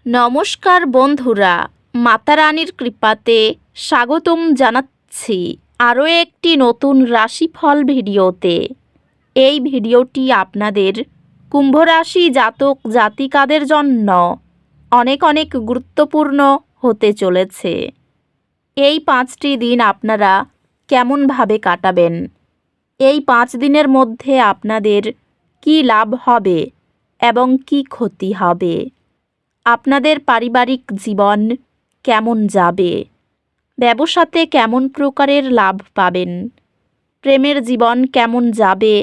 নমস্কার বন্ধুরা, মাতা রানীর কৃপাতে স্বাগতম জানাচ্ছি আরও একটি নতুন রাশিফল ভিডিওতে। এই ভিডিওটি আপনাদের কুম্ভ রাশি জাতক জাতিকাদের জন্য অনেক অনেক গুরুত্বপূর্ণ হতে চলেছে। এই 5টি দিন আপনারা কেমনভাবে কাটাবেন, এই 5 দিনের মধ্যে আপনাদের কি লাভ হবে এবং কি ক্ষতি হবে, আপনাদের পারিবারিক জীবন কেমন যাবে, ব্যবসাতে কেমন প্রকারের লাভ পাবেন, প্রেমের জীবন কেমন যাবে,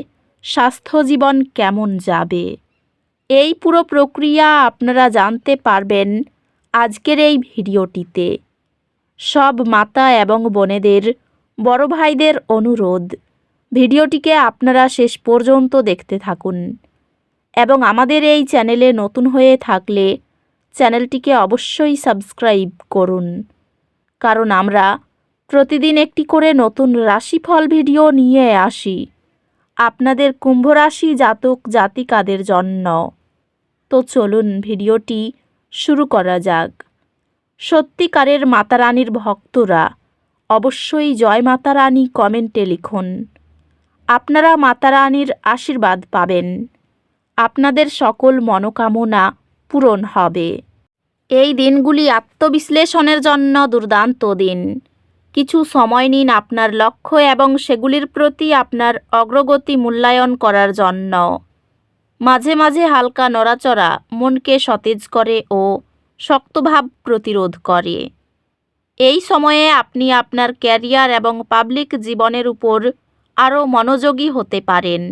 স্বাস্থ্য জীবন কেমন যাবে, এই পুরো প্রক্রিয়া আপনারা জানতে পারবেন আজকের এই ভিডিওটিতে। সব মাতা এবং বোনেদের, বড় ভাইদের অনুরোধ, ভিডিওটিকে আপনারা শেষ পর্যন্ত দেখতে থাকুন এবং আমাদের এই চ্যানেলে নতুন হয়ে থাকলে চ্যানেলটিকে অবশ্যই সাবস্ক্রাইব করুন, কারণ আমরা প্রতিদিন একটি করে নতুন রাশিফল ভিডিও নিয়ে আসি আপনাদের কুম্ভ রাশি জাতক জাতিকাদের জন্য। তো চলুন ভিডিওটি শুরু করা যাক। সত্যিকারের মাতা রানীর ভক্তরা অবশ্যই জয় মাতা রানী কমেন্টে লিখুন। আপনারা মাতা রানীর আশীর্বাদ পাবেন, আপনাদের সকল মনোকামনা পূরণ হবে। এই দিনগুলি আত্মবিশ্লেষণের জন্য দুর্দান্ত দিন। কিছু সময় নিন আপনার লক্ষ্য এবং সেগুলির প্রতি আপনার অগ্রগতি মূল্যায়ন করার জন্য। মাঝে মাঝে হালকা নড়াচড়া মনকে সতেজ করে ও শক্তভাব প্রতিরোধ করে। এই সময়ে আপনি আপনার ক্যারিয়ার এবং পাবলিক জীবনের উপর আরও মনোযোগী হতে পারেন।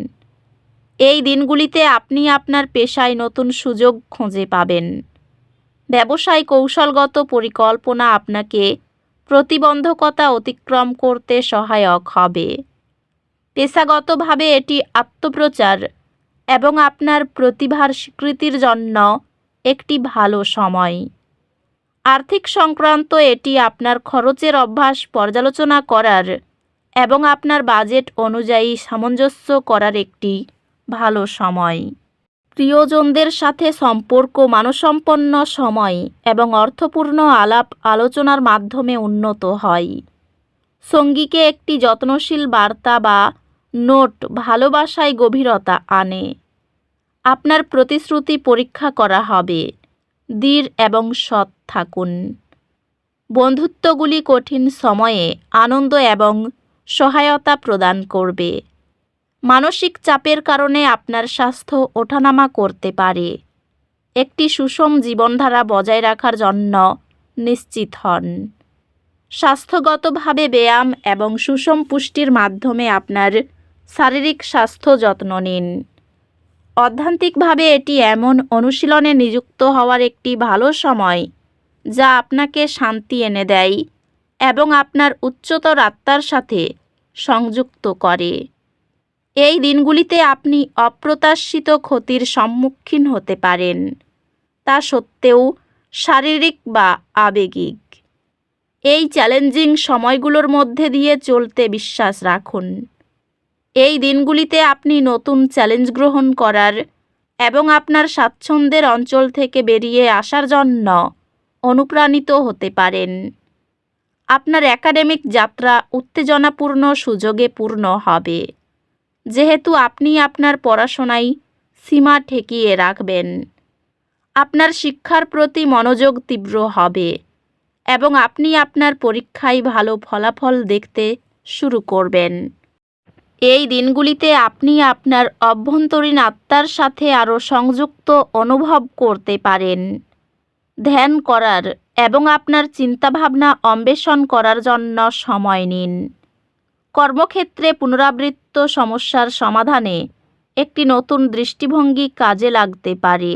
এই দিনগুলিতে আপনি আপনার পেশায় নতুন সুযোগ খুঁজে পাবেন। ব্যবসায় কৌশলগত পরিকল্পনা আপনাকে প্রতিবন্ধকতা অতিক্রম করতে সহায়ক হবে। পেশাগতভাবে এটি আত্মপ্রচার এবং আপনার প্রতিভার স্বীকৃতির জন্য একটি ভালো সময়। আর্থিক সংক্রান্ত এটি আপনার খরচের অভ্যাস পর্যালোচনা করার এবং আপনার বাজেট অনুযায়ী সামঞ্জস্য করার একটি ভালো সময়। প্রিয়জনদের সাথে সম্পর্ক মানসম্পন্ন সময় এবং অর্থপূর্ণ আলাপ আলোচনার মাধ্যমে উন্নত হয়। সঙ্গীকে একটি যত্নশীল বার্তা বা নোট ভালোবাসায় গভীরতা আনে। আপনার প্রতিশ্রুতি পরীক্ষা করা হবে। দৃঢ় এবং সৎ থাকুন। বন্ধুত্বগুলি কঠিন সময়ে আনন্দ এবং সহায়তা প্রদান করবে। মানসিক চাপের কারণে আপনার স্বাস্থ্য ওঠানামা করতে পারে। একটি সুষম জীবনধারা বজায় রাখার জন্য নিশ্চিত হন। স্বাস্থ্যগতভাবে ব্যায়াম এবং সুষম পুষ্টির মাধ্যমে আপনার শারীরিক স্বাস্থ্য যত্ন নিন। অধ্যাত্মিকভাবে এটি এমন অনুশীলনে নিযুক্ত হওয়ার একটি ভালো সময় যা আপনাকে শান্তি এনে দেয় এবং আপনার উচ্চতর আত্মার সাথে সংযুক্ত করে। এই দিনগুলিতে আপনি অপ্রত্যাশিত ক্ষতির সম্মুখীন হতে পারেন, তা সত্ত্বেও শারীরিক বা আবেগিক। এই চ্যালেঞ্জিং সময়গুলোর মধ্যে দিয়ে চলতে বিশ্বাস রাখুন। এই দিনগুলিতে আপনি নতুন চ্যালেঞ্জ গ্রহণ করার এবং আপনার স্বাচ্ছন্দ্যের অঞ্চল থেকে বেরিয়ে আসার জন্য অনুপ্রাণিত হতে পারেন। আপনার একাডেমিক যাত্রা উত্তেজনাপূর্ণ সুযোগে পূর্ণ হবে, যেহেতু আপনি আপনার পড়াশোনায় সীমা ঠেকিয়ে রাখবেন। আপনার শিক্ষার প্রতি মনোযোগ তীব্র হবে এবং আপনি আপনার পরীক্ষায় ভালো ফলাফল দেখতে শুরু করবেন। এই দিনগুলিতে আপনি আপনার অভ্যন্তরীণ আত্মার সাথে আরও সংযুক্ত অনুভব করতে পারেন। ধ্যান করার এবং আপনার চিন্তাভাবনা অন্বেষণ করার জন্য সময় নিন। কর্মক্ষেত্রে পুনরাবৃত্ত সমস্যার সমাধানে একটি নতুন দৃষ্টিভঙ্গি কাজে লাগতে পারে।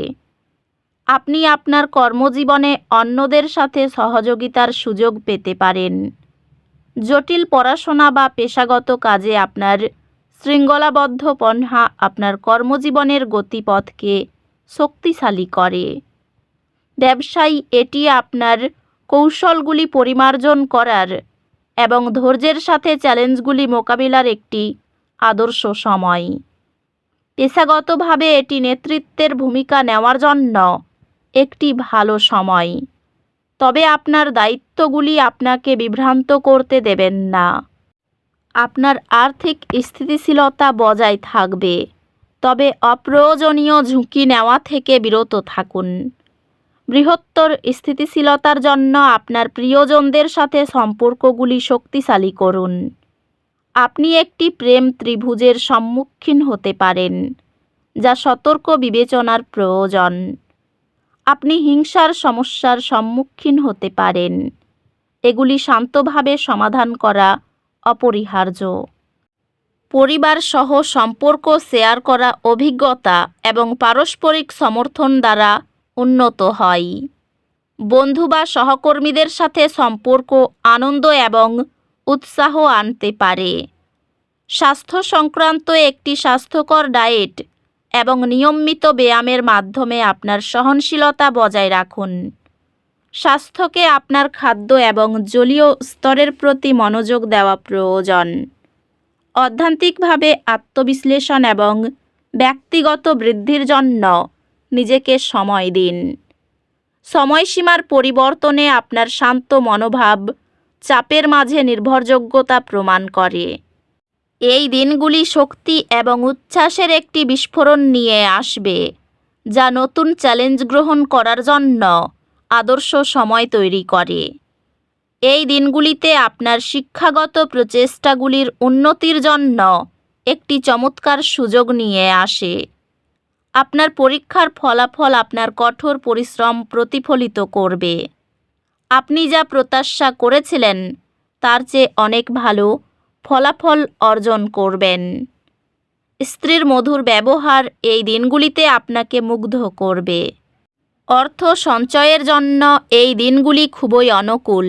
আপনি আপনার কর্মজীবনে অন্যদের সাথে সহযোগিতার সুযোগ পেতে পারেন। জটিল পড়াশোনা বা পেশাগত কাজে আপনার শৃঙ্খলাবদ্ধ পন্থা আপনার কর্মজীবনের গতিপথকে শক্তিশালী করে। ব্যবসায়ী এটি আপনার কৌশলগুলি পরিমার্জন করার এবং ধৈর্যের সাথে চ্যালেঞ্জগুলি মোকাবিলার একটি আদর্শ সময়। পেশাগতভাবে এটি নেতৃত্বের ভূমিকা নেওয়ার জন্য একটি ভালো সময়, তবে আপনার দায়িত্বগুলি আপনাকে বিভ্রান্ত করতে দেবেন না। আপনার আর্থিক স্থিতিশীলতা বজায় থাকবে, তবে অপ্রয়োজনীয় ঝুঁকি নেওয়া থেকে বিরত থাকুন। বৃহত্তর স্থিতিশীলতার জন্য আপনার প্রিয়জনদের সাথে সম্পর্কগুলি শক্তিশালী করুন। আপনি একটি প্রেম ত্রিভুজের সম্মুখীন হতে পারেন, যা সতর্ক বিবেচনার প্রয়োজন। আপনি হিংসার সমস্যার সম্মুখীন হতে পারেন, এগুলি শান্তভাবে সমাধান করা অপরিহার্য। পরিবার সহ সম্পর্ক শেয়ার করা অভিজ্ঞতা এবং পারস্পরিক সমর্থন দ্বারা উন্নত হয়। বন্ধু বা সহকর্মীদের সাথে সম্পর্ক আনন্দ এবং উৎসাহ আনতে পারে। স্বাস্থ্য সংক্রান্ত একটি স্বাস্থ্যকর ডায়েট এবং নিয়মিত ব্যায়ামের মাধ্যমে আপনার সহনশীলতা বজায় রাখুন। স্বাস্থ্যকে আপনার খাদ্য এবং জলীয় স্তরের প্রতি মনোযোগ দেওয়া প্রয়োজন। অধ্যাত্মিকভাবে আত্মবিশ্লেষণ এবং ব্যক্তিগত বৃদ্ধির জন্য নিজেকে সময় দিন। সময়সীমার পরিবর্তনে আপনার শান্ত মনোভাব চাপের মাঝে নির্ভরযোগ্যতা প্রমাণ করে। এই দিনগুলি শক্তি এবং উচ্ছ্বাসের একটি বিস্ফোরণ নিয়ে আসবে, যা নতুন চ্যালেঞ্জ গ্রহণ করার জন্য আদর্শ সময় তৈরি করে। এই দিনগুলিতে আপনার শিক্ষাগত প্রচেষ্টাগুলির উন্নতির জন্য একটি চমৎকার সুযোগ নিয়ে আসে। আপনার পরীক্ষার ফলাফল আপনার কঠোর পরিশ্রম প্রতিফলিত করবে। আপনি যা প্রত্যাশা করেছিলেন তার চেয়ে অনেক ভালো ফলাফল অর্জন করবেন। স্ত্রীর মধুর ব্যবহার এই দিনগুলিতে আপনাকে মুগ্ধ করবে। অর্থ সঞ্চয়ের জন্য এই দিনগুলি খুবই অনুকূল।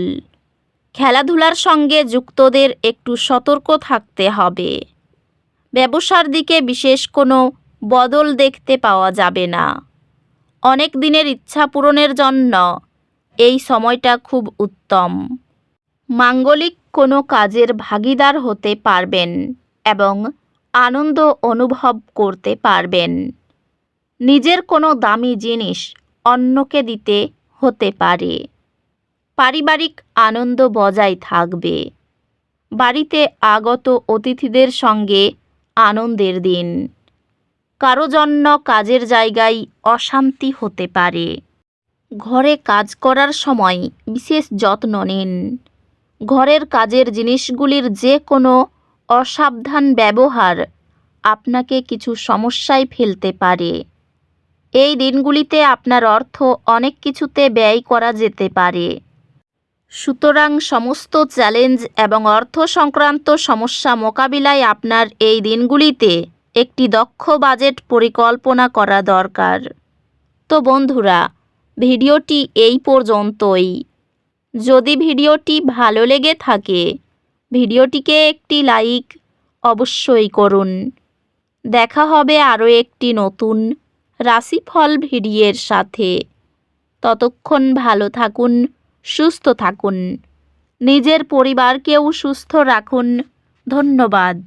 খেলাধুলার সঙ্গে যুক্তদের একটু সতর্ক থাকতে হবে। ব্যবসার দিকে বিশেষ কোনো বদল দেখতে পাওয়া যাবে না। অনেক দিনের ইচ্ছা পূরণের জন্য এই সময়টা খুব উত্তম। মাঙ্গলিক কোনো কাজের ভাগীদার হতে পারবেন এবং আনন্দ অনুভব করতে পারবেন। নিজের কোনো দামি জিনিস অন্যকে দিতে হতে পারে। পারিবারিক আনন্দ বজায় থাকবে। বাড়িতে আগত অতিথিদের সঙ্গে আনন্দের দিন। কারো জন্য কাজের জায়গায় অশান্তি হতে পারে। ঘরে কাজ করার সময় বিশেষ যত্ন নিন। ঘরের কাজের জিনিসগুলির যে কোনো অসাবধান ব্যবহার আপনাকে কিছু সমস্যায় ফেলতে পারে। এই দিনগুলিতে আপনার অর্থ অনেক কিছুতে ব্যয় করা যেতে পারে। সুতরাং সমস্ত চ্যালেঞ্জ এবং অর্থ সংক্রান্ত সমস্যা মোকাবিলায় আপনার এই দিনগুলিতে একটি দক্ষ বাজেট পরিকল্পনা করা দরকার। তো বন্ধুরা, ভিডিওটি এই পর্যন্তই। যদি ভিডিওটি ভালো লেগে থাকে, ভিডিওটিকে একটি লাইক অবশ্যই করুন। দেখা হবে আরও একটি নতুন রাশিফল ভিডিওর সাথে। ততক্ষণ ভালো থাকুন, সুস্থ থাকুন, নিজের পরিবারকেও সুস্থ রাখুন। ধন্যবাদ।